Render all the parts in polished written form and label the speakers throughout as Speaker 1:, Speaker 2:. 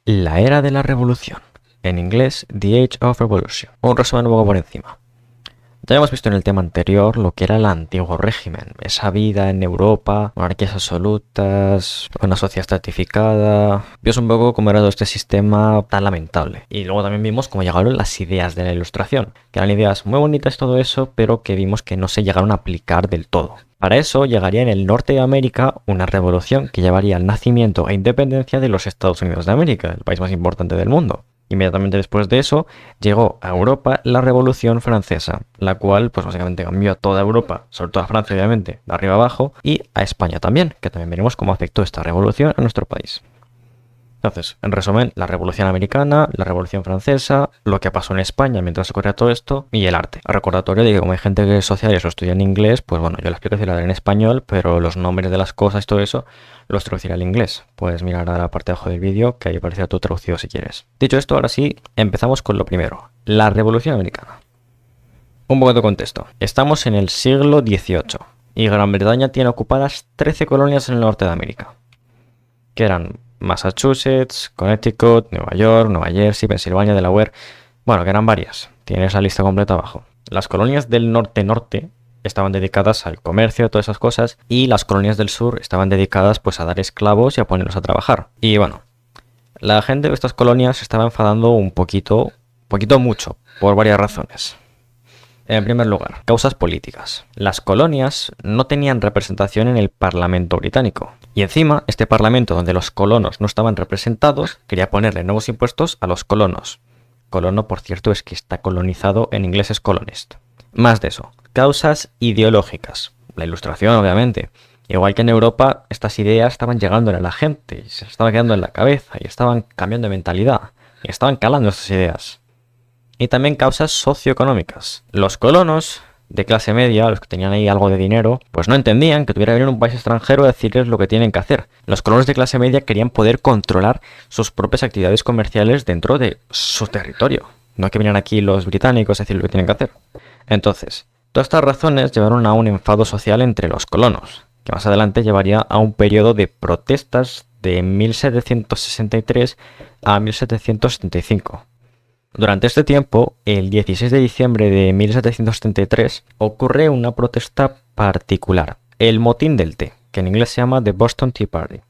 Speaker 1: La era de la revolución, en inglés The Age of Revolution. Un resumen un poco por encima. Ya hemos visto en el tema anterior lo que era el antiguo régimen, esa vida en Europa, monarquías absolutas, una sociedad estratificada. Vimos un poco cómo era todo este sistema tan lamentable. Y luego también vimos cómo llegaron las ideas de la Ilustración, que eran ideas muy bonitas todo eso, pero que vimos que no se llegaron a aplicar del todo. Para eso llegaría en el norte de América una revolución que llevaría al nacimiento e independencia de los Estados Unidos de América, el país más importante del mundo. Inmediatamente después de eso, llegó a Europa la Revolución Francesa, la cual pues básicamente cambió a toda Europa, sobre todo a Francia obviamente, de arriba abajo, y a España también, que también veremos cómo afectó esta revolución a nuestro país. Entonces, en resumen, la Revolución Americana, la Revolución Francesa, lo que pasó en España mientras ocurría todo esto, y el arte. A recordatorio de que como hay gente que es sociales o estudia en inglés, pues bueno, yo la explicación la daré en español, pero los nombres de las cosas y todo eso los traduciré al inglés. Puedes mirar a la parte de abajo del vídeo, que ahí aparecerá todo traducido si quieres. Dicho esto, ahora sí, empezamos con lo primero, la Revolución Americana. Un poco de contexto. Estamos en el siglo XVIII, y Gran Bretaña tiene ocupadas 13 colonias en el norte de América, que eran Massachusetts, Connecticut, Nueva York, Nueva Jersey, Pensilvania, Delaware. Bueno, que eran varias. Tienes la lista completa abajo. Las colonias del norte-norte estaban dedicadas al comercio, todas esas cosas, y las colonias del sur estaban dedicadas pues a dar esclavos y a ponerlos a trabajar. Y bueno, la gente de estas colonias se estaba enfadando un poquito mucho, por varias razones. En primer lugar, causas políticas. Las colonias no tenían representación en el Parlamento británico. Y encima, este Parlamento donde los colonos no estaban representados, quería ponerle nuevos impuestos a los colonos. Colono, por cierto, es que está colonizado, en inglés es colonist. Más de eso, causas ideológicas. La Ilustración, obviamente. Igual que en Europa, estas ideas estaban llegando a la gente, y se estaban quedando en la cabeza, y estaban cambiando de mentalidad, y estaban calando estas ideas. Y también causas socioeconómicas. Los colonos de clase media, los que tenían ahí algo de dinero, pues no entendían que tuviera que venir un país extranjero a decirles lo que tienen que hacer. Los colonos de clase media querían poder controlar sus propias actividades comerciales dentro de su territorio. No que vinieran aquí los británicos a decir lo que tienen que hacer. Entonces, todas estas razones llevaron a un enfado social entre los colonos, que más adelante llevaría a un periodo de protestas de 1763 a 1775. Durante este tiempo, el 16 de diciembre de 1773, ocurre una protesta particular, el motín del té, que en inglés se llama The Boston Tea Party.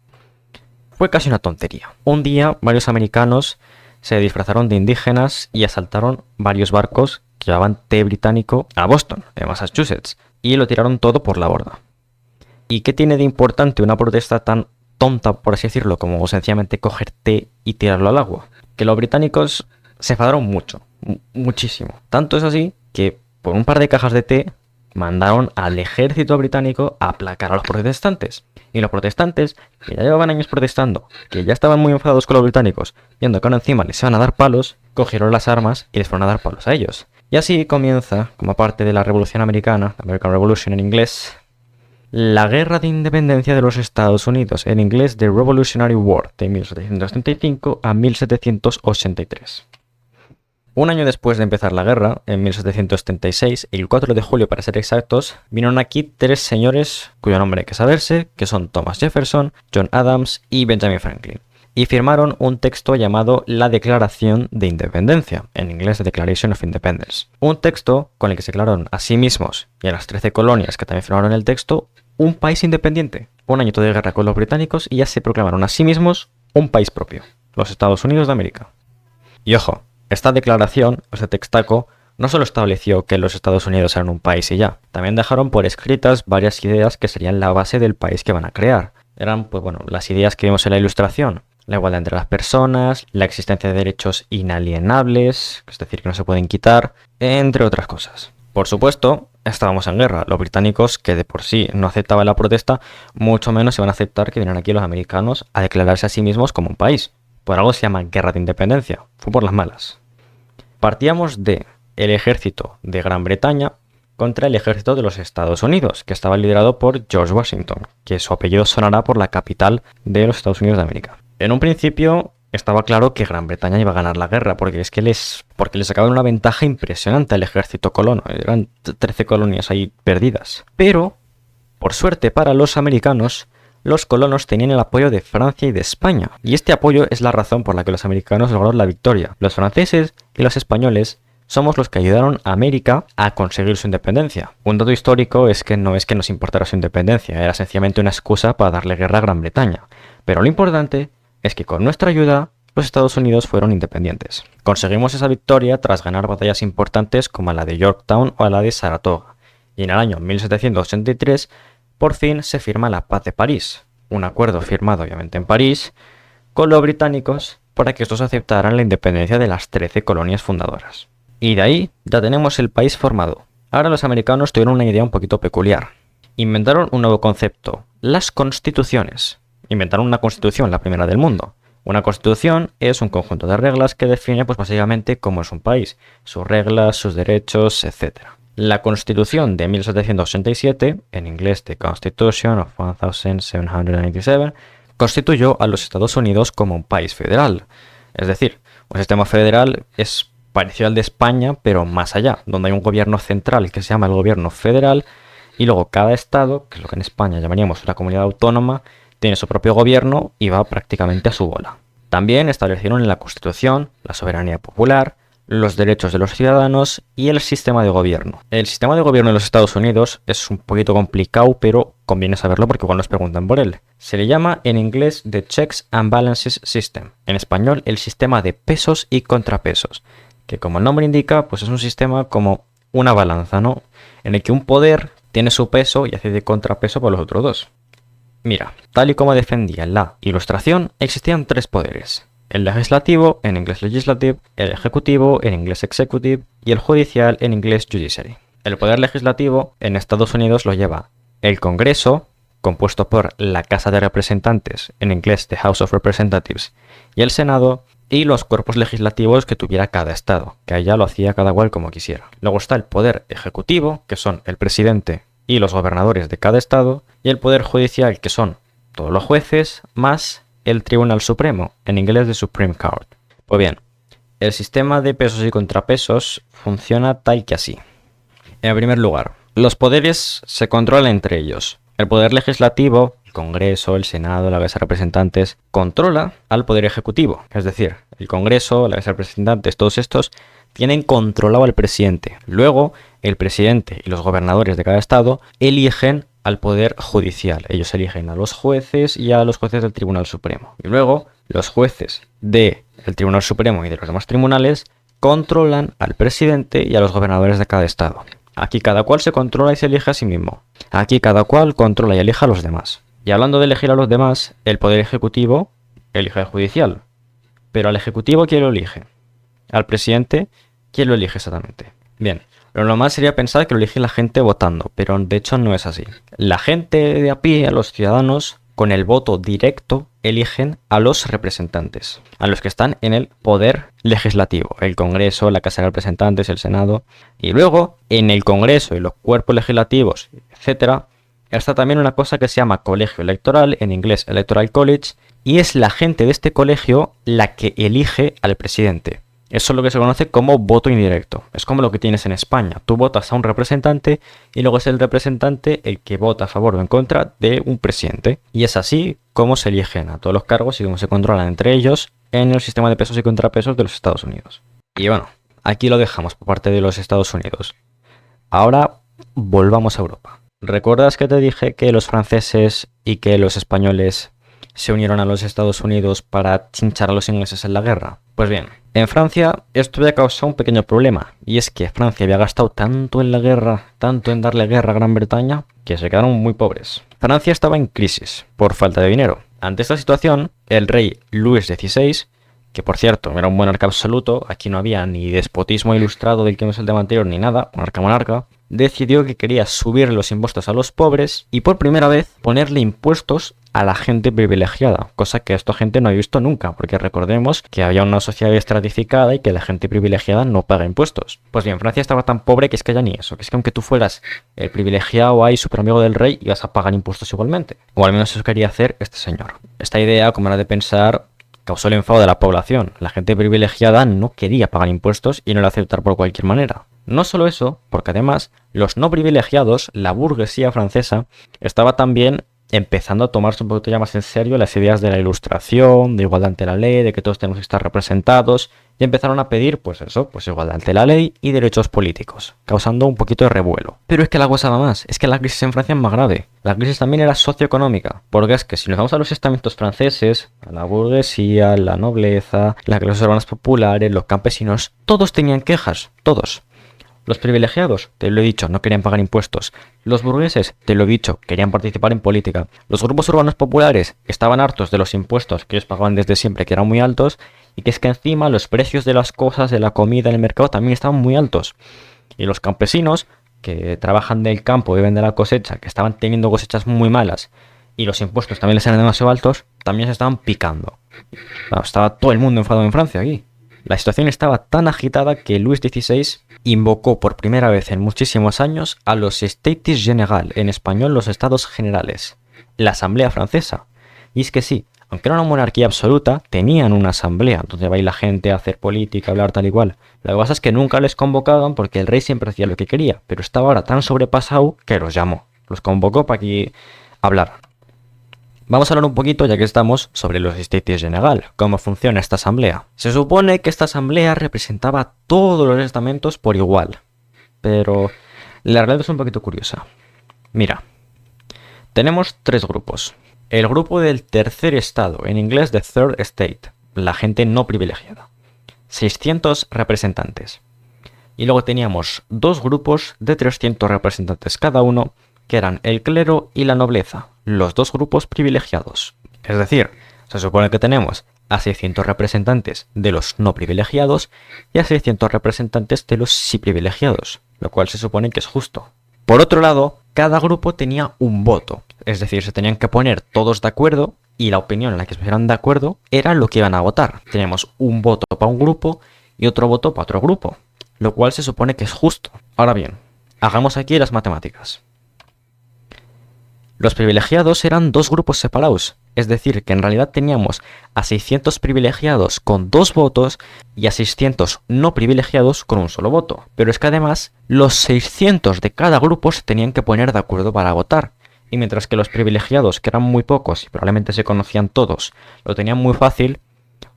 Speaker 1: Fue casi una tontería. Un día, varios americanos se disfrazaron de indígenas y asaltaron varios barcos que llevaban té británico a Boston, en Massachusetts, y lo tiraron todo por la borda. ¿Y qué tiene de importante una protesta tan tonta, por así decirlo, como sencillamente coger té y tirarlo al agua? Que los británicos se enfadaron mucho, muchísimo. Tanto es así que por un par de cajas de té mandaron al ejército británico a aplacar a los protestantes. Y los protestantes, que ya llevaban años protestando, que ya estaban muy enfadados con los británicos, viendo que ahora encima les iban a dar palos, cogieron las armas y les fueron a dar palos a ellos. Y así comienza, como parte de la Revolución Americana, American Revolution en inglés, la Guerra de Independencia de los Estados Unidos, en inglés The Revolutionary War, de 1735 a 1783. Un año después de empezar la guerra, en 1776, el 4 de julio para ser exactos, vinieron aquí tres señores cuyo nombre hay que saberse, que son Thomas Jefferson, John Adams y Benjamin Franklin, y firmaron un texto llamado la Declaración de Independencia, en inglés The Declaration of Independence. Un texto con el que se declararon a sí mismos y a las 13 colonias que también firmaron el texto un país independiente. Un añito de guerra con los británicos y ya se proclamaron a sí mismos un país propio, los Estados Unidos de América. Y ojo, esta declaración, este textaco, no solo estableció que los Estados Unidos eran un país y ya, también dejaron por escritas varias ideas que serían la base del país que van a crear. Eran, pues bueno, las ideas que vimos en la Ilustración: la igualdad entre las personas, la existencia de derechos inalienables, es decir, que no se pueden quitar, entre otras cosas. Por supuesto, estábamos en guerra. Los británicos, que de por sí no aceptaban la protesta, mucho menos iban a aceptar que vinieran aquí los americanos a declararse a sí mismos como un país. Por algo se llama Guerra de Independencia. Fue por las malas. Partíamos de el ejército de Gran Bretaña contra el ejército de los Estados Unidos, que estaba liderado por George Washington, que su apellido sonará por la capital de los Estados Unidos de América. En un principio estaba claro que Gran Bretaña iba a ganar la guerra, porque es que les sacaban una ventaja impresionante al ejército colono. Eran 13 colonias ahí perdidas. Pero, por suerte para los americanos, los colonos tenían el apoyo de Francia y de España. Y este apoyo es la razón por la que los americanos lograron la victoria. Los franceses y los españoles somos los que ayudaron a América a conseguir su independencia. Un dato histórico es que no es que nos importara su independencia, era sencillamente una excusa para darle guerra a Gran Bretaña. Pero lo importante es que con nuestra ayuda, los Estados Unidos fueron independientes. Conseguimos esa victoria tras ganar batallas importantes como la de Yorktown o la de Saratoga. Y en el año 1783, por fin se firma la Paz de París, un acuerdo firmado obviamente en París con los británicos para que estos aceptaran la independencia de las 13 colonias fundadoras. Y de ahí ya tenemos el país formado. Ahora los americanos tuvieron una idea un poquito peculiar. Inventaron un nuevo concepto, las constituciones. Inventaron una constitución, la primera del mundo. Una constitución es un conjunto de reglas que define pues básicamente cómo es un país, sus reglas, sus derechos, etc. La Constitución de 1787, en inglés The Constitution of 1787, constituyó a los Estados Unidos como un país federal. Es decir, un sistema federal es parecido al de España, pero más allá, donde hay un gobierno central que se llama el gobierno federal, y luego cada estado, que es lo que en España llamaríamos una comunidad autónoma, tiene su propio gobierno y va prácticamente a su bola. También establecieron en la Constitución la soberanía popular, los derechos de los ciudadanos y el sistema de gobierno. El sistema de gobierno de los Estados Unidos es un poquito complicado, pero conviene saberlo porque igual nos preguntan por él. Se le llama en inglés The Checks and Balances System, en español el sistema de pesos y contrapesos, que como el nombre indica, pues es un sistema como una balanza, ¿no? En el que un poder tiene su peso y hace de contrapeso por los otros dos. Mira, tal y como defendía en la Ilustración, existían tres poderes. El legislativo, en inglés legislative, el ejecutivo, en inglés executive, y el judicial, en inglés judiciary. El poder legislativo en Estados Unidos lo lleva el Congreso, compuesto por la Casa de Representantes, en inglés the House of Representatives, y el Senado, y los cuerpos legislativos que tuviera cada estado, que allá lo hacía cada cual como quisiera. Luego está el poder ejecutivo, que son el presidente y los gobernadores de cada estado, y el poder judicial, que son todos los jueces, más el Tribunal Supremo, en inglés the Supreme Court. Pues bien, el sistema de pesos y contrapesos funciona tal que así. En primer lugar, los poderes se controlan entre ellos. El poder legislativo, el Congreso, el Senado, la Casa de Representantes, controla al poder ejecutivo. Es decir, el Congreso, la Casa de Representantes, todos estos tienen controlado al presidente. Luego, el presidente y los gobernadores de cada estado eligen al poder judicial. Ellos eligen a los jueces y a los jueces del Tribunal Supremo. Y luego, los jueces del Tribunal Supremo y de los demás tribunales controlan al presidente y a los gobernadores de cada estado. Aquí cada cual se controla y se elige a sí mismo. Aquí cada cual controla y elige a los demás. Y hablando de elegir a los demás, el poder ejecutivo elige al judicial. Pero al ejecutivo, ¿quién lo elige? Al presidente, ¿quién lo elige exactamente? Bien, lo normal sería pensar que lo elige la gente votando, pero de hecho no es así. La gente de a pie, a los ciudadanos, con el voto directo, eligen a los representantes, a los que están en el poder legislativo, el Congreso, la Casa de Representantes, el Senado. Y luego, en el Congreso y los cuerpos legislativos, etc., está también una cosa que se llama colegio electoral, en inglés Electoral College, y es la gente de este colegio la que elige al presidente. Eso es lo que se conoce como voto indirecto. Es como lo que tienes en España. Tú votas a un representante y luego es el representante el que vota a favor o en contra de un presidente. Y es así como se eligen a todos los cargos y cómo se controlan entre ellos en el sistema de pesos y contrapesos de los Estados Unidos. Y bueno, aquí lo dejamos por parte de los Estados Unidos. Ahora volvamos a Europa. ¿Recuerdas que te dije que los franceses y que los españoles se unieron a los Estados Unidos para chinchar a los ingleses en la guerra? Pues bien, en Francia esto había causado un pequeño problema, y es que Francia había gastado tanto en la guerra, tanto en darle guerra a Gran Bretaña, que se quedaron muy pobres. Francia estaba en crisis por falta de dinero. Ante esta situación, el rey Luis XVI, que por cierto era un monarca absoluto, aquí no había ni despotismo ilustrado del que no es el tema anterior ni nada, monarca, decidió que quería subir los impuestos a los pobres y por primera vez ponerle impuestos a la gente privilegiada, cosa que esta gente no había visto nunca, porque recordemos que había una sociedad estratificada y que la gente privilegiada no paga impuestos. Pues bien, Francia estaba tan pobre que es que ya ni eso, que es que aunque tú fueras el privilegiado ahí, super amigo del rey, ibas a pagar impuestos igualmente. O al menos eso quería hacer este señor. Esta idea, como era de pensar, causó el enfado de la población. La gente privilegiada no quería pagar impuestos y no lo aceptar por cualquier manera. No solo eso, porque además los no privilegiados, la burguesía francesa, estaba también empezando a tomarse un poquito ya más en serio las ideas de la Ilustración, de igualdad ante la ley, de que todos tenemos que estar representados, y empezaron a pedir, pues eso, pues igualdad ante la ley y derechos políticos, causando un poquito de revuelo. Pero es que la cosa va más, es que la crisis en Francia es más grave. La crisis también era socioeconómica, porque es que si nos vamos a los estamentos franceses, a la burguesía, la nobleza, las clases urbanas populares, los campesinos, todos tenían quejas, todos. Los privilegiados, te lo he dicho, no querían pagar impuestos. Los burgueses, te lo he dicho, querían participar en política. Los grupos urbanos populares estaban hartos de los impuestos que ellos pagaban desde siempre, que eran muy altos, y que es que encima los precios de las cosas, de la comida en el mercado también estaban muy altos. Y los campesinos, que trabajan del campo, viven de la cosecha, que estaban teniendo cosechas muy malas, y los impuestos también les eran demasiado altos, también se estaban picando. Estaba todo el mundo enfadado en Francia aquí. La situación estaba tan agitada que Luis XVI invocó por primera vez en muchísimos años a los Estates General, en español los Estados Generales, la Asamblea Francesa. Y es que sí, aunque era una monarquía absoluta, tenían una asamblea donde va la gente a hacer política, hablar tal y cual. Lo que pasa es que nunca les convocaban porque el rey siempre hacía lo que quería, pero estaba ahora tan sobrepasado que los llamó, los convocó para que hablaran. Vamos a hablar un poquito, ya que estamos, sobre los Estates General, cómo funciona esta asamblea. Se supone que esta asamblea representaba a todos los estamentos por igual, pero la realidad es un poquito curiosa. Mira, tenemos tres grupos. El grupo del tercer estado, en inglés the third estate, la gente no privilegiada. 600 representantes. Y luego teníamos dos grupos de 300 representantes cada uno, que eran el clero y la nobleza, los dos grupos privilegiados. Es decir, se supone que tenemos a 600 representantes de los no privilegiados y a 600 representantes de los sí privilegiados, lo cual se supone que es justo. Por otro lado, cada grupo tenía un voto, es decir, se tenían que poner todos de acuerdo y la opinión en la que se pusieran de acuerdo era lo que iban a votar. Teníamos un voto para un grupo y otro voto para otro grupo, lo cual se supone que es justo. Ahora bien, hagamos aquí las matemáticas. Los privilegiados eran dos grupos separados, es decir, que en realidad teníamos a 600 privilegiados con 2 votos y a 600 no privilegiados con un solo voto. Pero es que además los 600 de cada grupo se tenían que poner de acuerdo para votar. Y mientras que los privilegiados, que eran muy pocos y probablemente se conocían todos, lo tenían muy fácil,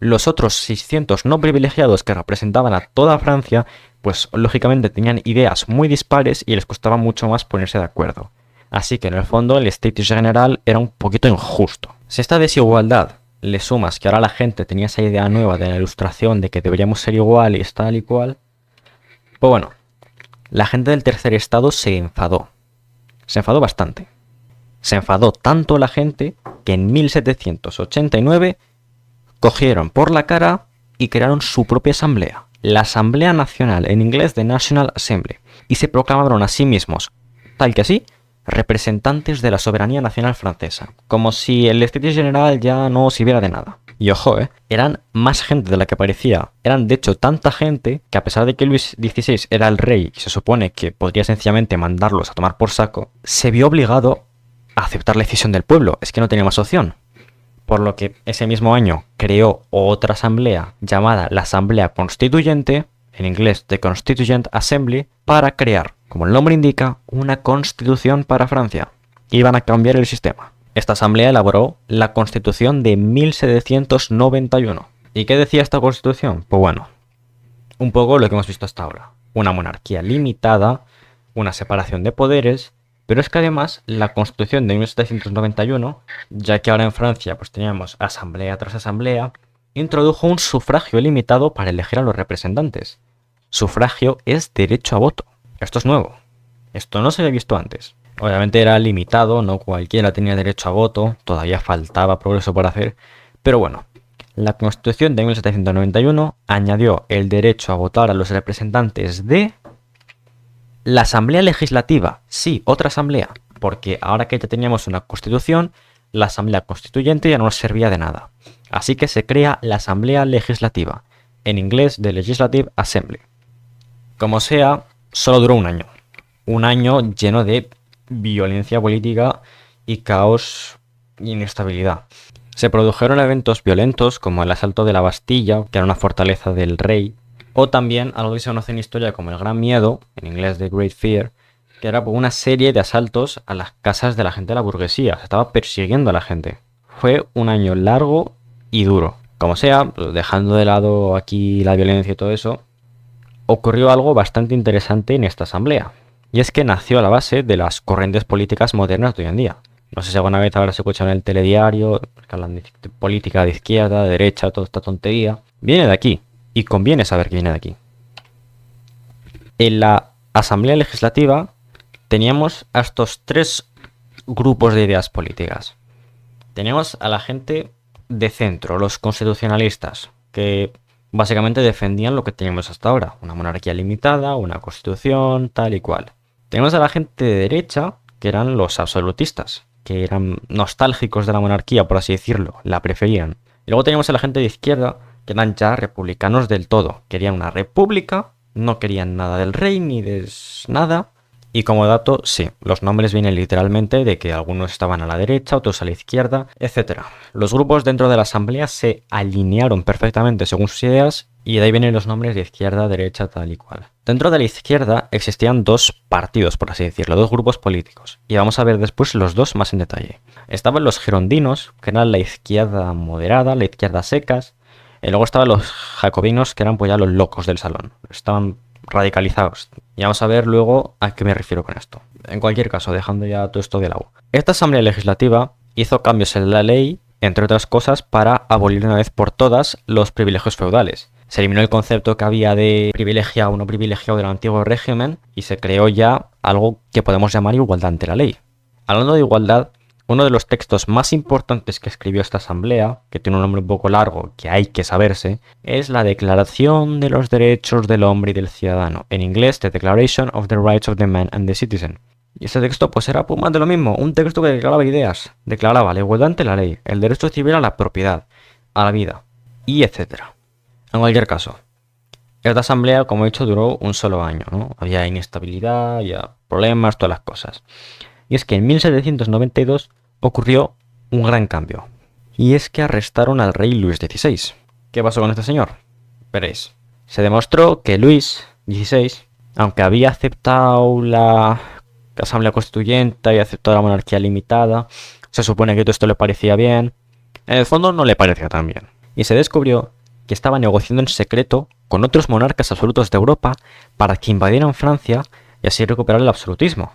Speaker 1: los otros 600 no privilegiados que representaban a toda Francia, pues lógicamente tenían ideas muy dispares y les costaba mucho más ponerse de acuerdo. Así que en el fondo el State General era un poquito injusto. Si esta desigualdad le sumas que ahora la gente tenía esa idea nueva de la Ilustración de que deberíamos ser iguales tal y cual, pues bueno, la gente del tercer estado se enfadó. Se enfadó bastante. Se enfadó tanto la gente que en 1789 cogieron por la cara y crearon su propia asamblea, la Asamblea Nacional, en inglés The National Assembly, y se proclamaron a sí mismos, tal que así, representantes de la soberanía nacional francesa, como si el Estados General ya no sirviera de nada. Y ojo, eran más gente de la que parecía. Eran de hecho tanta gente que a pesar de que Luis XVI era el rey y se supone que podría sencillamente mandarlos a tomar por saco, se vio obligado a aceptar la decisión del pueblo, es que no tenía más opción. Por lo que ese mismo año creó otra asamblea llamada la Asamblea Constituyente, en inglés The Constituent Assembly, para crear, como el nombre indica, una constitución para Francia. Iban a cambiar el sistema. Esta asamblea elaboró la Constitución de 1791. ¿Y qué decía esta Constitución? Pues bueno, un poco lo que hemos visto hasta ahora. Una monarquía limitada, una separación de poderes, pero es que además la Constitución de 1791, ya que ahora en Francia pues teníamos asamblea tras asamblea, introdujo un sufragio limitado para elegir a los representantes. Sufragio es derecho a voto. Esto es nuevo. Esto no se había visto antes. Obviamente era limitado, no cualquiera tenía derecho a voto, todavía faltaba progreso por hacer, pero bueno, la Constitución de 1791 añadió el derecho a votar a los representantes de la Asamblea Legislativa, sí, otra asamblea, porque ahora que ya teníamos una Constitución, la Asamblea Constituyente ya no nos servía de nada. Así que se crea la Asamblea Legislativa, en inglés The Legislative Assembly. Como sea, solo duró un año. Un año lleno de violencia política y caos y inestabilidad. Se produjeron eventos violentos como el asalto de la Bastilla, que era una fortaleza del rey, o también algo que se conoce en historia como el Gran Miedo, en inglés The Great Fear, que era por una serie de asaltos a las casas de la gente de la burguesía. Se estaba persiguiendo a la gente. Fue un año largo y duro. Como sea, dejando de lado aquí la violencia y todo eso, ocurrió algo bastante interesante en esta asamblea. Y es que nació a la base de las corrientes políticas modernas de hoy en día. No sé si alguna vez habrás escuchado en el telediario que hablan de política de izquierda, de derecha, toda esta tontería. Viene de aquí. Y conviene saber que viene de aquí. En la Asamblea Legislativa teníamos a estos tres grupos de ideas políticas. Teníamos a la gente de centro, los constitucionalistas, que básicamente defendían lo que teníamos hasta ahora, una monarquía limitada, una constitución, tal y cual. Tenemos a la gente de derecha, que eran los absolutistas, que eran nostálgicos de la monarquía, por así decirlo, la preferían. Y luego teníamos a la gente de izquierda, que eran ya republicanos del todo, querían una república, no querían nada del rey ni de nada. Y como dato, sí, los nombres vienen literalmente de que algunos estaban a la derecha, otros a la izquierda, etc. Los grupos dentro de la asamblea se alinearon perfectamente según sus ideas y de ahí vienen los nombres de izquierda, derecha, tal y cual. Dentro de la izquierda existían dos partidos, por así decirlo, dos grupos políticos. Y vamos a ver después los dos más en detalle. Estaban los girondinos, que eran la izquierda moderada, la izquierda secas. Y luego estaban los jacobinos, que eran pues ya los locos del salón. Estaban radicalizados. Y vamos a ver luego a qué me refiero con esto. En cualquier caso, dejando ya todo esto de lado. Esta asamblea legislativa hizo cambios en la ley, entre otras cosas, para abolir de una vez por todas los privilegios feudales. Se eliminó el concepto que había de privilegiado o no privilegiado del antiguo régimen y se creó ya algo que podemos llamar igualdad ante la ley. Hablando de igualdad, uno de los textos más importantes que escribió esta asamblea, que tiene un nombre un poco largo que hay que saberse, es la Declaración de los Derechos del Hombre y del Ciudadano, en inglés The Declaration of the Rights of the Man and the Citizen. Y este texto pues era pues, más de lo mismo, un texto que declaraba ideas, declaraba la igualdad ante la ley, el derecho civil a la propiedad, a la vida, y etcétera. En cualquier caso, esta asamblea, como he dicho, duró un solo año, ¿no? Había inestabilidad, había problemas, todas las cosas. Y es que en 1792 ocurrió un gran cambio. Y es que arrestaron al rey Luis XVI. ¿Qué pasó con este señor? Veréis. Se demostró que Luis XVI, aunque había aceptado la Asamblea Constituyente y aceptado la monarquía limitada, se supone que todo esto le parecía bien, en el fondo no le parecía tan bien. Y se descubrió que estaba negociando en secreto con otros monarcas absolutos de Europa para que invadieran Francia y así recuperar el absolutismo.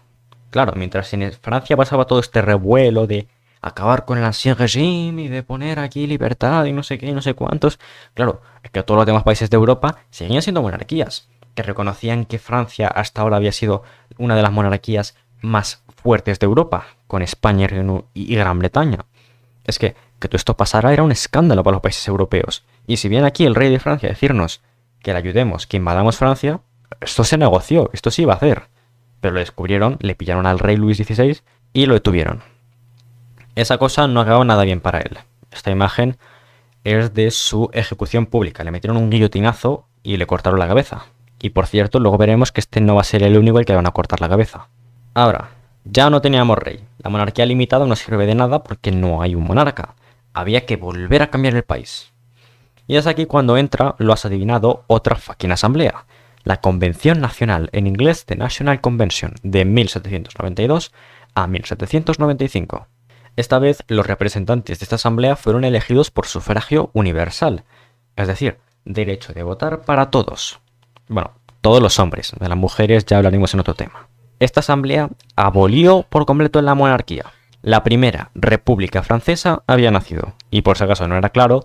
Speaker 1: Claro, mientras en Francia pasaba todo este revuelo de acabar con el ancien régime y de poner aquí libertad y no sé qué y no sé cuántos, claro, es que todos los demás países de Europa seguían siendo monarquías, que reconocían que Francia hasta ahora había sido una de las monarquías más fuertes de Europa, con España y Gran Bretaña. Es que todo esto pasara era un escándalo para los países europeos. Y si viene aquí el rey de Francia a decirnos que le ayudemos, que invadamos Francia, esto se negoció, esto se iba a hacer. Pero lo descubrieron, le pillaron al rey Luis XVI y lo detuvieron. Esa cosa no acabó nada bien para él. Esta imagen es de su ejecución pública. Le metieron un guillotinazo y le cortaron la cabeza. Y por cierto, luego veremos que este no va a ser el único al que le van a cortar la cabeza. Ahora, ya no teníamos rey. La monarquía limitada no sirve de nada porque no hay un monarca. Había que volver a cambiar el país. Y es aquí cuando entra, lo has adivinado, otra fucking asamblea. La Convención Nacional, en inglés The National Convention, de 1792 a 1795. Esta vez los representantes de esta asamblea fueron elegidos por sufragio universal, es decir, derecho de votar para todos. Bueno, todos los hombres, de las mujeres ya hablaremos en otro tema. Esta asamblea abolió por completo la monarquía. La primera república francesa había nacido, y por si acaso no era claro,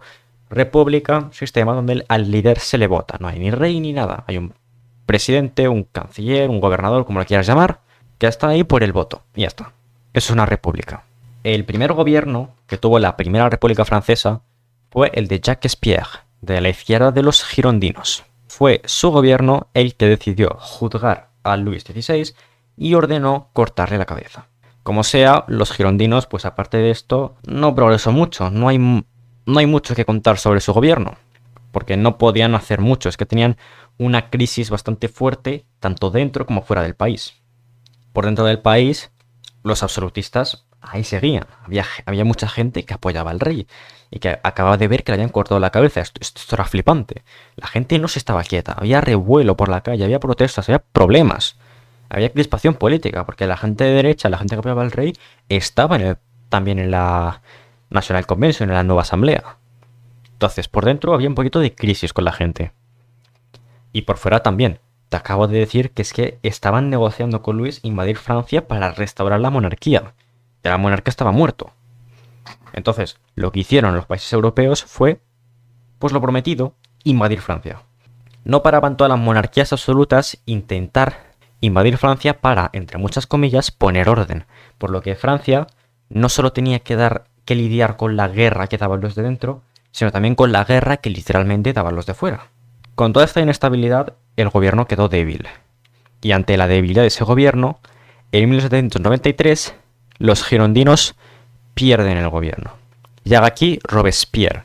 Speaker 1: república, sistema donde al líder se le vota, no hay ni rey ni nada, hay un presidente, un canciller, un gobernador, como lo quieras llamar, que está ahí por el voto, y ya está. Eso es una república. El primer gobierno que tuvo la primera república francesa fue el de Jacques Pierre, de la izquierda de los girondinos. Fue su gobierno el que decidió juzgar a Luis XVI y ordenó cortarle la cabeza. Como sea, los girondinos, pues aparte de esto, no progresó mucho, no hay mucho que contar sobre su gobierno, porque no podían hacer mucho, es que tenían una crisis bastante fuerte, tanto dentro como fuera del país. Por dentro del país, los absolutistas ahí seguían. Había mucha gente que apoyaba al rey y que acababa de ver que le habían cortado la cabeza. Esto era flipante. La gente no se estaba quieta, había revuelo por la calle, había protestas, había problemas. Había crispación política, porque la gente de derecha, la gente que apoyaba al rey, estaba también en la National Convention, en la nueva asamblea. Entonces, por dentro había un poquito de crisis con la gente. Y por fuera también. Te acabo de decir que es que estaban negociando con Luis invadir Francia para restaurar la monarquía. Ya la monarca estaba muerto. Entonces, lo que hicieron los países europeos fue, pues lo prometido, invadir Francia. No paraban todas las monarquías absolutas intentar invadir Francia para, entre muchas comillas, poner orden. Por lo que Francia no solo tenía que lidiar con la guerra que daban los de dentro, sino también con la guerra que literalmente daban los de fuera. Con toda esta inestabilidad, el gobierno quedó débil. Y ante la debilidad de ese gobierno, en 1793, los girondinos pierden el gobierno. Llega aquí Robespierre,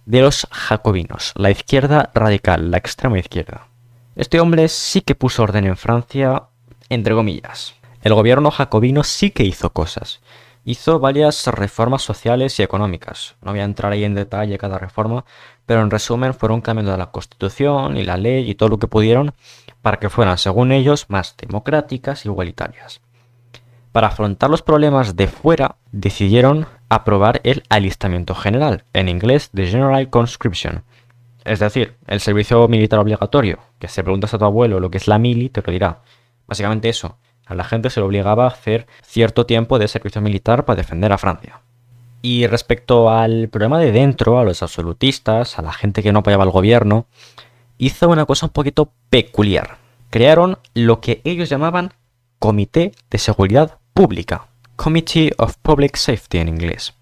Speaker 1: de los jacobinos, la izquierda radical, la extrema izquierda. Este hombre sí que puso orden en Francia, entre comillas. El gobierno jacobino sí que hizo cosas. Hizo varias reformas sociales y económicas. No voy a entrar ahí en detalle cada reforma, pero en resumen fueron cambiando la constitución y la ley y todo lo que pudieron para que fueran, según ellos, más democráticas e igualitarias. Para afrontar los problemas de fuera, decidieron aprobar el alistamiento general, en inglés The General Conscription. Es decir, el servicio militar obligatorio, que si preguntas a tu abuelo lo que es la mili, te lo dirá. Básicamente eso, a la gente se le obligaba a hacer cierto tiempo de servicio militar para defender a Francia. Y respecto al problema de dentro, a los absolutistas, a la gente que no apoyaba al gobierno, hizo una cosa un poquito peculiar. Crearon lo que ellos llamaban Comité de Seguridad Pública, Committee of Public Safety en inglés,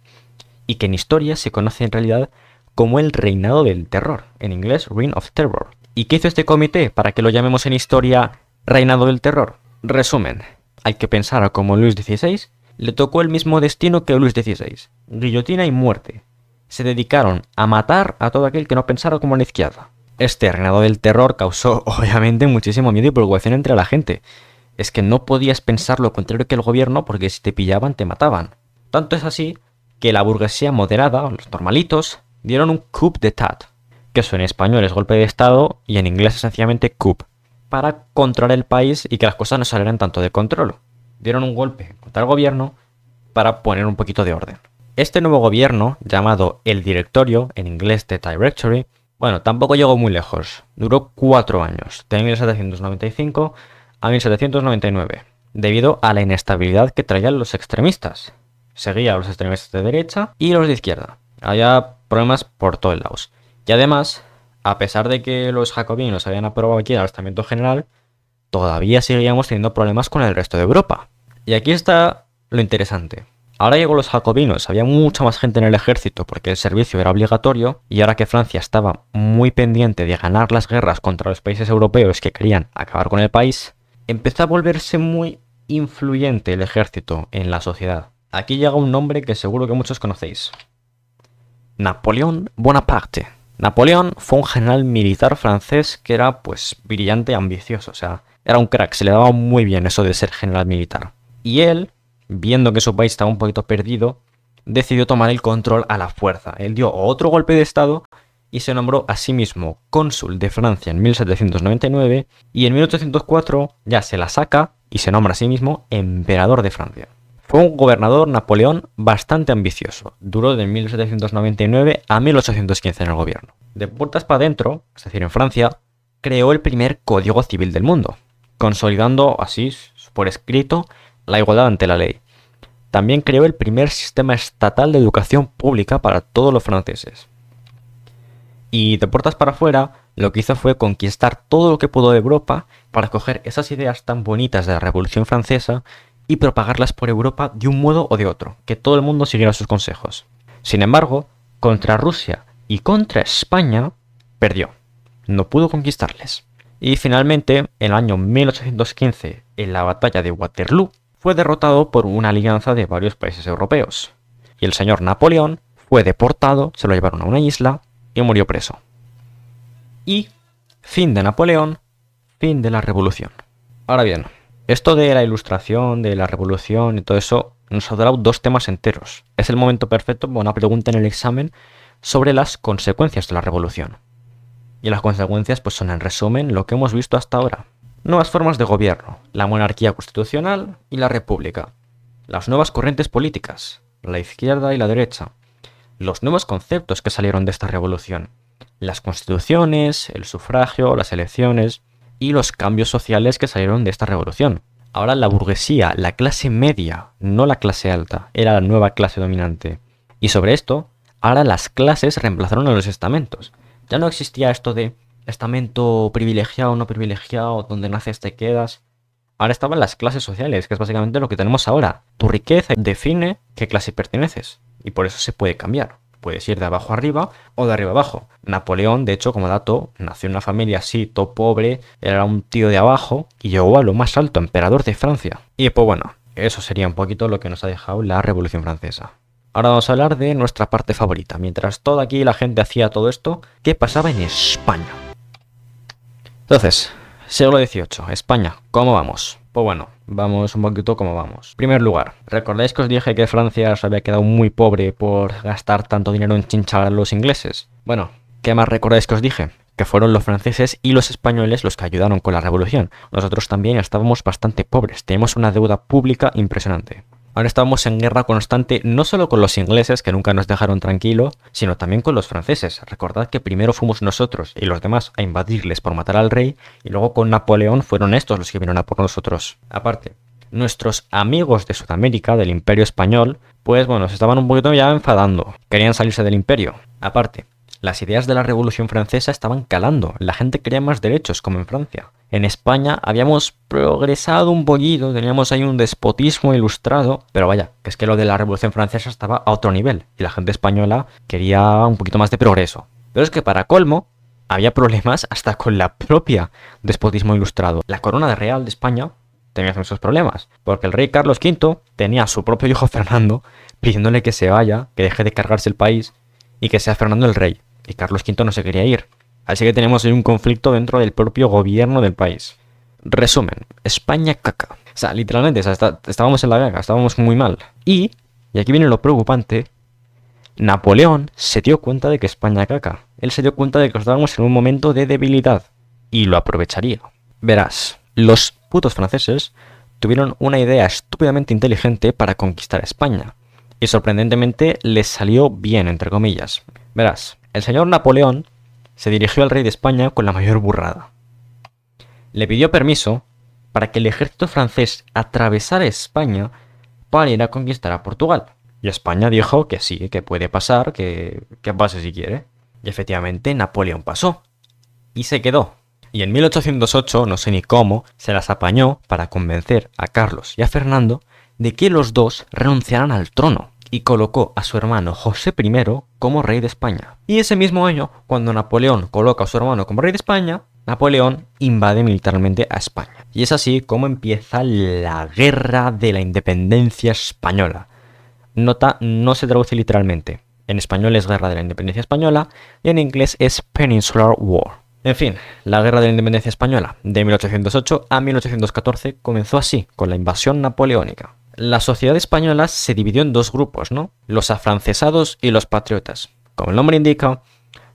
Speaker 1: y que en historia se conoce en realidad como el Reinado del Terror, en inglés Reign of Terror. ¿Y qué hizo este comité para que lo llamemos en historia Reinado del Terror? Resumen, al que pensara como Luis XVI, le tocó el mismo destino que Luis XVI, guillotina y muerte. Se dedicaron a matar a todo aquel que no pensara como la izquierda. Este Reinado del Terror causó obviamente muchísimo miedo y preocupación entre la gente. Es que no podías pensar lo contrario que el gobierno porque si te pillaban te mataban. Tanto es así que la burguesía moderada, los normalitos, dieron un coup d'état, que eso en español es golpe de estado y en inglés es sencillamente coup, para controlar el país y que las cosas no salieran tanto de control. Dieron un golpe contra el gobierno para poner un poquito de orden. Este nuevo gobierno, llamado el Directorio, en inglés The Directory, bueno, tampoco llegó muy lejos. Duró 4 años, de 1795 a 1799, debido a la inestabilidad que traían los extremistas. Seguía a los extremistas de derecha y los de izquierda. Había problemas por todos lados. Y además, a pesar de que los jacobinos habían aprobado aquí el alistamiento general, todavía seguíamos teniendo problemas con el resto de Europa. Y aquí está lo interesante. Ahora llegó los jacobinos, había mucha más gente en el ejército porque el servicio era obligatorio, y ahora que Francia estaba muy pendiente de ganar las guerras contra los países europeos que querían acabar con el país, empezó a volverse muy influyente el ejército en la sociedad. Aquí llega un nombre que seguro que muchos conocéis. Napoleón Bonaparte. Napoleón fue un general militar francés que era pues brillante y ambicioso, o sea, era un crack, se le daba muy bien eso de ser general militar. Y él, viendo que su país estaba un poquito perdido, decidió tomar el control a la fuerza. Él dio otro golpe de estado y se nombró a sí mismo cónsul de Francia en 1799 y en 1804 ya se la saca y se nombra a sí mismo emperador de Francia. Fue un gobernador Napoleón bastante ambicioso. Duró de 1799 a 1815 en el gobierno. De puertas para adentro, es decir, en Francia, creó el primer código civil del mundo, consolidando así por escrito la igualdad ante la ley. También creó el primer sistema estatal de educación pública para todos los franceses. Y de puertas para afuera, lo que hizo fue conquistar todo lo que pudo de Europa para coger esas ideas tan bonitas de la Revolución Francesa y propagarlas por Europa de un modo o de otro, que todo el mundo siguiera sus consejos. Sin embargo, contra Rusia y contra España, perdió. No pudo conquistarles. Y finalmente, en el año 1815, en la batalla de Waterloo, fue derrotado por una alianza de varios países europeos. Y el señor Napoleón fue deportado, se lo llevaron a una isla y murió preso. Y fin de Napoleón, fin de la revolución. Ahora bien, esto de la ilustración, de la revolución y todo eso nos ha dado 2 temas enteros. Es el momento perfecto para una pregunta en el examen sobre las consecuencias de la revolución. Y las consecuencias pues son en resumen lo que hemos visto hasta ahora. Nuevas formas de gobierno, la monarquía constitucional y la república. Las nuevas corrientes políticas, la izquierda y la derecha. Los nuevos conceptos que salieron de esta revolución. Las constituciones, el sufragio, las elecciones y los cambios sociales que salieron de esta revolución. Ahora la burguesía, la clase media, no la clase alta, era la nueva clase dominante. Y sobre esto, ahora las clases reemplazaron a los estamentos. Ya no existía esto de estamento privilegiado o no privilegiado, donde naces te quedas. Ahora estaban las clases sociales, que es básicamente lo que tenemos ahora. Tu riqueza define qué clase perteneces, y por eso se puede cambiar. Puedes ir de abajo arriba o de arriba abajo. Napoleón, de hecho, como dato, nació en una familia así, todo pobre, era un tío de abajo y llegó a lo más alto, emperador de Francia. Y pues bueno, eso sería un poquito lo que nos ha dejado la Revolución Francesa. Ahora vamos a hablar de nuestra parte favorita. Mientras toda aquí la gente hacía todo esto, ¿qué pasaba en España? Entonces, siglo XVIII, España, ¿cómo vamos? Pues bueno, vamos un poquito como vamos. Primer lugar, ¿recordáis que os dije que Francia se había quedado muy pobre por gastar tanto dinero en chinchar a los ingleses? Bueno, ¿qué más recordáis que os dije? Que fueron los franceses y los españoles los que ayudaron con la revolución. Nosotros también estábamos bastante pobres, teníamos una deuda pública impresionante. Ahora estábamos en guerra constante no solo con los ingleses, que nunca nos dejaron tranquilo, sino también con los franceses. Recordad que primero fuimos nosotros y los demás a invadirles por matar al rey, y luego con Napoleón fueron estos los que vinieron a por nosotros. Aparte, nuestros amigos de Sudamérica, del Imperio Español, pues bueno, se estaban un poquito ya enfadando. Querían salirse del imperio. Aparte, las ideas de la Revolución Francesa estaban calando. La gente quería más derechos, como en Francia. En España habíamos progresado un poquito, teníamos ahí un despotismo ilustrado, pero vaya, que es que lo de la Revolución Francesa estaba a otro nivel, y la gente española quería un poquito más de progreso. Pero es que para colmo, había problemas hasta con la propia despotismo ilustrado. La corona real de España tenía esos problemas, porque el rey Carlos V tenía a su propio hijo Fernando pidiéndole que se vaya, que deje de cargarse el país y que sea Fernando el rey. Y Carlos V no se quería ir. Así que tenemos ahí un conflicto dentro del propio gobierno del país. Resumen, España caca. O sea, literalmente, estábamos en la caca, estábamos muy mal. Y aquí viene lo preocupante, Napoleón se dio cuenta de que España caca. Él se dio cuenta de que estábamos en un momento de debilidad. Y lo aprovecharía. Verás, los putos franceses tuvieron una idea estúpidamente inteligente para conquistar España. Y sorprendentemente les salió bien, entre comillas. Verás, el señor Napoleón se dirigió al rey de España con la mayor burrada. Le pidió permiso para que el ejército francés atravesara España para ir a conquistar a Portugal. Y España dijo que sí, que puede pasar, que pase si quiere. Y efectivamente Napoleón pasó. Y se quedó. Y en 1808, no sé ni cómo, se las apañó para convencer a Carlos y a Fernando de que los dos renunciaran al trono. Y colocó a su hermano José I como rey de España. Y ese mismo año, cuando Napoleón coloca a su hermano como rey de España, Napoleón invade militarmente a España. Y es así como empieza la Guerra de la Independencia Española. Nota, no se traduce literalmente. En español es Guerra de la Independencia Española y en inglés es Peninsular War. En fin, la Guerra de la Independencia Española de 1808 a 1814 comenzó así, con la invasión napoleónica. La sociedad española se dividió en dos grupos, ¿no? Los afrancesados y los patriotas. Como el nombre indica,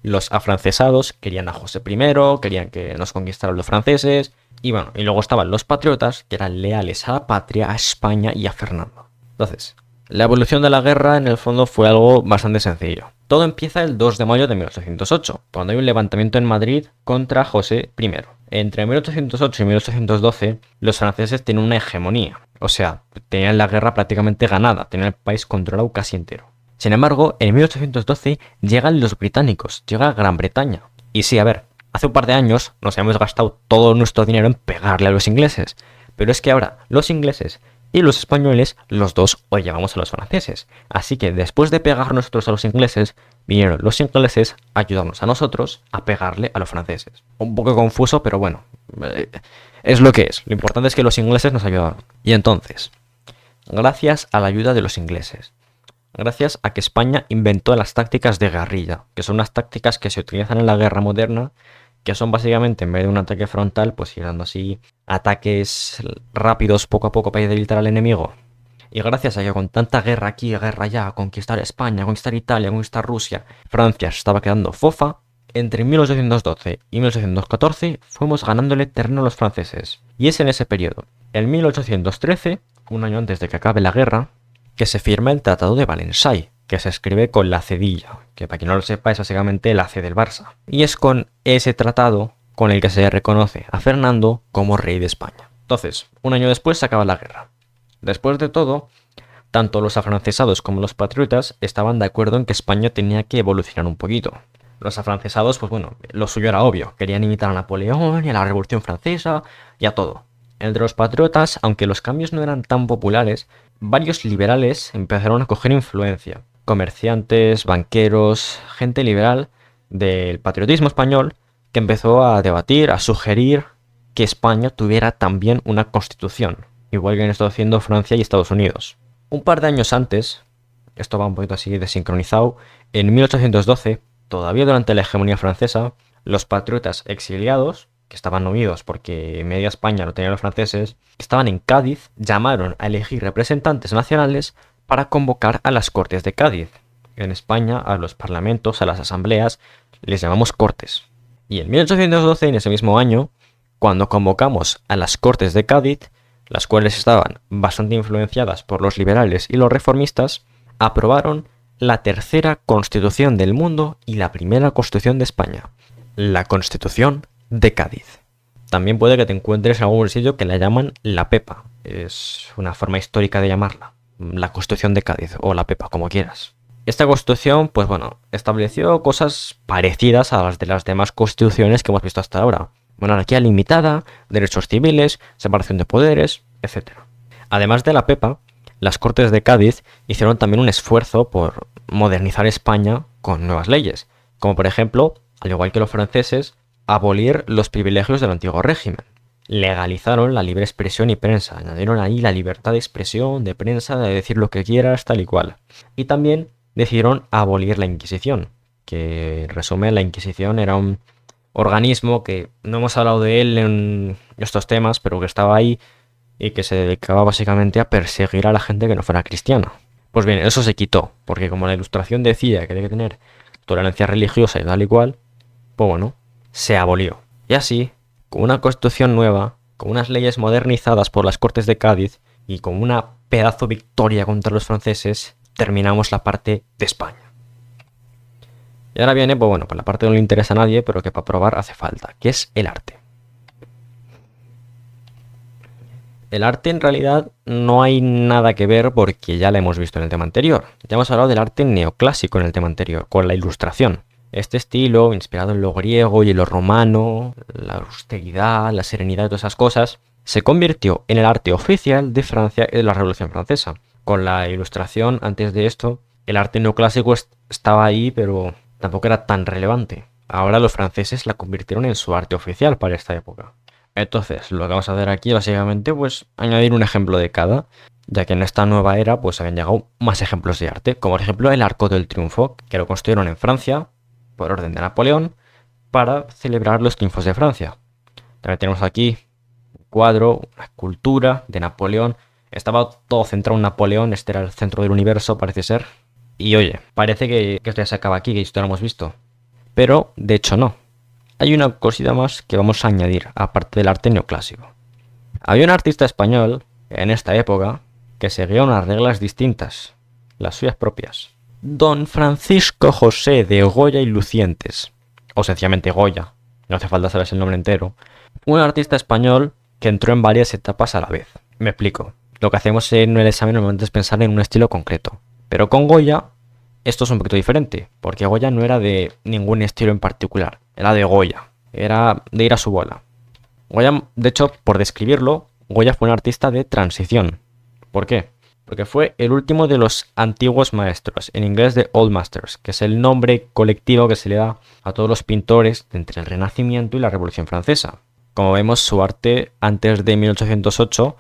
Speaker 1: los afrancesados querían a José I, querían que nos conquistaran los franceses, y bueno, y luego estaban los patriotas, que eran leales a la patria, a España y a Fernando. Entonces, la evolución de la guerra en el fondo fue algo bastante sencillo. Todo empieza el 2 de mayo de 1808, cuando hay un levantamiento en Madrid contra José I. Entre 1808 y 1812, los franceses tienen una hegemonía. O sea, tenían la guerra prácticamente ganada, tenían el país controlado casi entero. Sin embargo, en 1812 llegan los británicos, llega Gran Bretaña. Y sí, a ver, hace un par de años nos habíamos gastado todo nuestro dinero en pegarle a los ingleses. Pero es que ahora los ingleses y los españoles, los dos hoy llevamos a los franceses. Así que después de pegar nosotros a los ingleses, vinieron los ingleses a ayudarnos a nosotros a pegarle a los franceses. Un poco confuso, pero bueno, es lo que es. Lo importante es que los ingleses nos ayudaron. Y entonces, gracias a la ayuda de los ingleses, gracias a que España inventó las tácticas de guerrilla, que son unas tácticas que se utilizan en la guerra moderna, que son básicamente, en vez de un ataque frontal, pues ir dando así ataques rápidos poco a poco para debilitar al enemigo. Y gracias a que con tanta guerra aquí, guerra allá, conquistar España, conquistar Italia, conquistar Rusia, Francia se estaba quedando fofa, entre 1812 y 1814 fuimos ganándole terreno a los franceses. Y es en ese periodo, en 1813, un año antes de que acabe la guerra, que se firma el Tratado de Valenciennes, que se escribe con la cedilla, que para quien no lo sepa es básicamente la C del Barça. Y es con ese tratado con el que se reconoce a Fernando como rey de España. Entonces, un año después se acaba la guerra. Después de todo, tanto los afrancesados como los patriotas estaban de acuerdo en que España tenía que evolucionar un poquito. Los afrancesados, pues bueno, lo suyo era obvio, querían imitar a Napoleón y a la Revolución Francesa y a todo. Entre los patriotas, aunque los cambios no eran tan populares, varios liberales empezaron a coger influencia. Comerciantes, banqueros, gente liberal del patriotismo español que empezó a debatir, a sugerir que España tuviera también una constitución, igual que han estado haciendo Francia y Estados Unidos. Un par de años antes, esto va un poquito así desincronizado, en 1812, todavía durante la hegemonía francesa, los patriotas exiliados, que estaban huidos porque media España lo tenían los franceses, estaban en Cádiz, llamaron a elegir representantes nacionales para convocar a las Cortes de Cádiz. En España, a los parlamentos, a las asambleas, les llamamos Cortes. Y en 1812, en ese mismo año, cuando convocamos a las Cortes de Cádiz, las cuales estaban bastante influenciadas por los liberales y los reformistas, aprobaron la tercera constitución del mundo y la primera constitución de España, la Constitución de Cádiz. También puede que te encuentres en algún sitio que la llaman la Pepa, es una forma histórica de llamarla, la Constitución de Cádiz o la Pepa, como quieras. Esta constitución, pues bueno, estableció cosas parecidas a las de las demás constituciones que hemos visto hasta ahora. Monarquía limitada, derechos civiles, separación de poderes, etc. Además de la Pepa, las Cortes de Cádiz hicieron también un esfuerzo por modernizar España con nuevas leyes, como por ejemplo, al igual que los franceses, abolir los privilegios del antiguo régimen. Legalizaron la libre expresión y prensa, añadieron ahí la libertad de expresión, de prensa, de decir lo que quieras, tal y cual. Y también decidieron abolir la Inquisición, que en resumen la Inquisición era un organismo que no hemos hablado de él en estos temas, pero que estaba ahí y que se dedicaba básicamente a perseguir a la gente que no fuera cristiana. Pues bien, eso se quitó, porque como la Ilustración decía que hay que tener tolerancia religiosa y tal y cual, pues bueno, se abolió. Y así, con una constitución nueva, con unas leyes modernizadas por las Cortes de Cádiz y con una pedazo victoria contra los franceses, terminamos la parte de España. Y ahora viene, pues bueno, pues la parte que no le interesa a nadie, pero que para probar hace falta, que es el arte. El arte en realidad no hay nada que ver porque ya la hemos visto en el tema anterior. Ya hemos hablado del arte neoclásico en el tema anterior, con la Ilustración. Este estilo, inspirado en lo griego y en lo romano, la austeridad, la serenidad y todas esas cosas, se convirtió en el arte oficial de Francia y de la Revolución Francesa. Con la Ilustración, antes de esto, el arte neoclásico estaba ahí, pero tampoco era tan relevante. Ahora los franceses la convirtieron en su arte oficial para esta época. Entonces, lo que vamos a hacer aquí, básicamente, pues añadir un ejemplo de cada, ya que en esta nueva era, pues habían llegado más ejemplos de arte, como por ejemplo el Arco del Triunfo, que lo construyeron en Francia, por orden de Napoleón, para celebrar los triunfos de Francia. También tenemos aquí un cuadro, una escultura de Napoleón. Estaba todo centrado en Napoleón, este era el centro del universo, parece ser. Y oye, parece que esto ya se acaba aquí, que esto lo hemos visto. Pero, de hecho, no. Hay una cosita más que vamos a añadir, aparte del arte neoclásico. Había un artista español, en esta época, que seguía unas reglas distintas, las suyas propias. Don Francisco José de Goya y Lucientes, o sencillamente Goya, no hace falta saberse el nombre entero, un artista español que entró en varias etapas a la vez. Me explico. Lo que hacemos en el examen normalmente es pensar en un estilo concreto, pero con Goya esto es un poquito diferente, porque Goya no era de ningún estilo en particular, era de Goya, era de ir a su bola. Goya, de hecho, por describirlo, Goya fue un artista de transición. ¿Por qué? Porque fue el último de los antiguos maestros, en inglés de Old Masters, que es el nombre colectivo que se le da a todos los pintores de entre el Renacimiento y la Revolución Francesa. Como vemos, su arte antes de 1808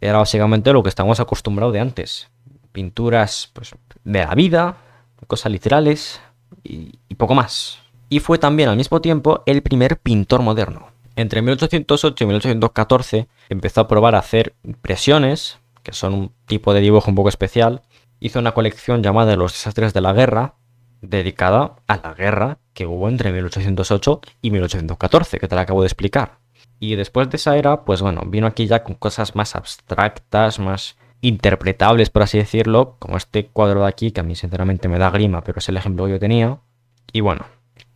Speaker 1: era básicamente lo que estábamos acostumbrados de antes. Pinturas pues, de la vida, cosas literales y poco más. Y fue también al mismo tiempo el primer pintor moderno. Entre 1808 y 1814 empezó a probar a hacer impresiones, que son un tipo de dibujo un poco especial. Hizo una colección llamada Los desastres de la guerra, dedicada a la guerra que hubo entre 1808 y 1814, que te la acabo de explicar. Y después de esa era, pues bueno, vino aquí ya con cosas más abstractas, más interpretables, por así decirlo, como este cuadro de aquí, que a mí sinceramente me da grima, pero es el ejemplo que yo tenía. Y bueno,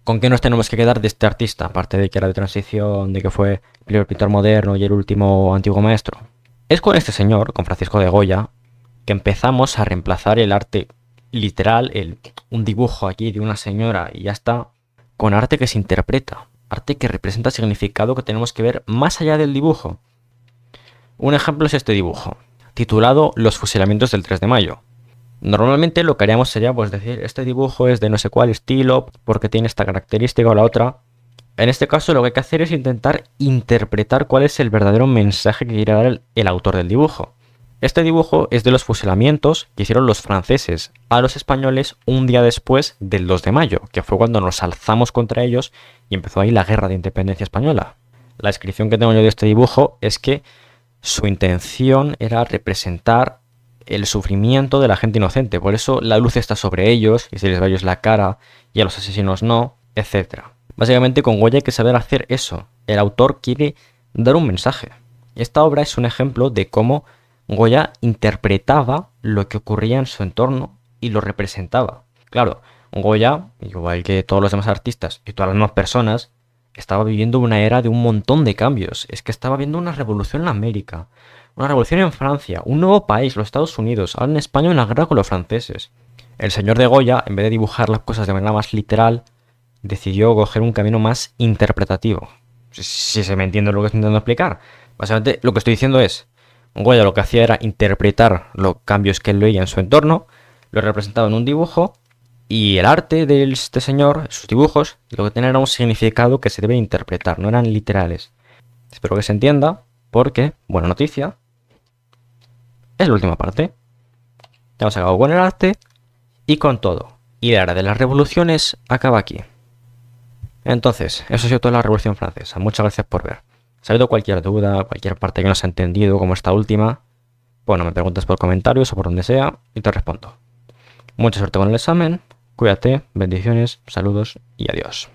Speaker 1: ¿con qué nos tenemos que quedar de este artista? Aparte de que era de transición, de que fue el primer pintor moderno y el último antiguo maestro. Es con este señor, con Francisco de Goya, que empezamos a reemplazar el arte literal, un dibujo aquí de una señora y ya está, con arte que se interpreta, arte que representa significado que tenemos que ver más allá del dibujo. Un ejemplo es este dibujo, titulado Los fusilamientos del 3 de mayo. Normalmente lo que haríamos sería pues decir, este dibujo es de no sé cuál estilo, porque tiene esta característica o la otra. En este caso lo que hay que hacer es intentar interpretar cuál es el verdadero mensaje que quiere dar el autor del dibujo. Este dibujo es de los fusilamientos que hicieron los franceses a los españoles un día después del 2 de mayo, que fue cuando nos alzamos contra ellos y empezó ahí la guerra de independencia española. La descripción que tengo yo de este dibujo es que su intención era representar el sufrimiento de la gente inocente, por eso la luz está sobre ellos y se les ve a ellos la cara y a los asesinos no, etc. Básicamente con Goya hay que saber hacer eso. El autor quiere dar un mensaje. Esta obra es un ejemplo de cómo Goya interpretaba lo que ocurría en su entorno y lo representaba. Claro, Goya, igual que todos los demás artistas y todas las demás personas, estaba viviendo una era de un montón de cambios. Es que estaba viendo una revolución en América, una revolución en Francia, un nuevo país, los Estados Unidos, ahora en España en la guerra con los franceses. El señor de Goya, en vez de dibujar las cosas de manera más literal, decidió coger un camino más interpretativo. Si se me entiende lo que estoy intentando explicar. Básicamente lo que estoy diciendo es, Goya lo que hacía era interpretar los cambios que él veía en su entorno, lo representaba en un dibujo, y el arte de este señor, sus dibujos, lo que tenía era un significado que se debe interpretar, no eran literales. Espero que se entienda, porque, buena noticia, es la última parte. Ya hemos acabado con el arte y con todo. Y la era de las revoluciones acaba aquí. Entonces, eso ha sido toda la Revolución Francesa. Muchas gracias por ver. Si ha habido cualquier duda, cualquier parte que no se ha entendido, como esta última, bueno, me preguntas por comentarios o por donde sea y te respondo. Mucha suerte con el examen, cuídate, bendiciones, saludos y adiós.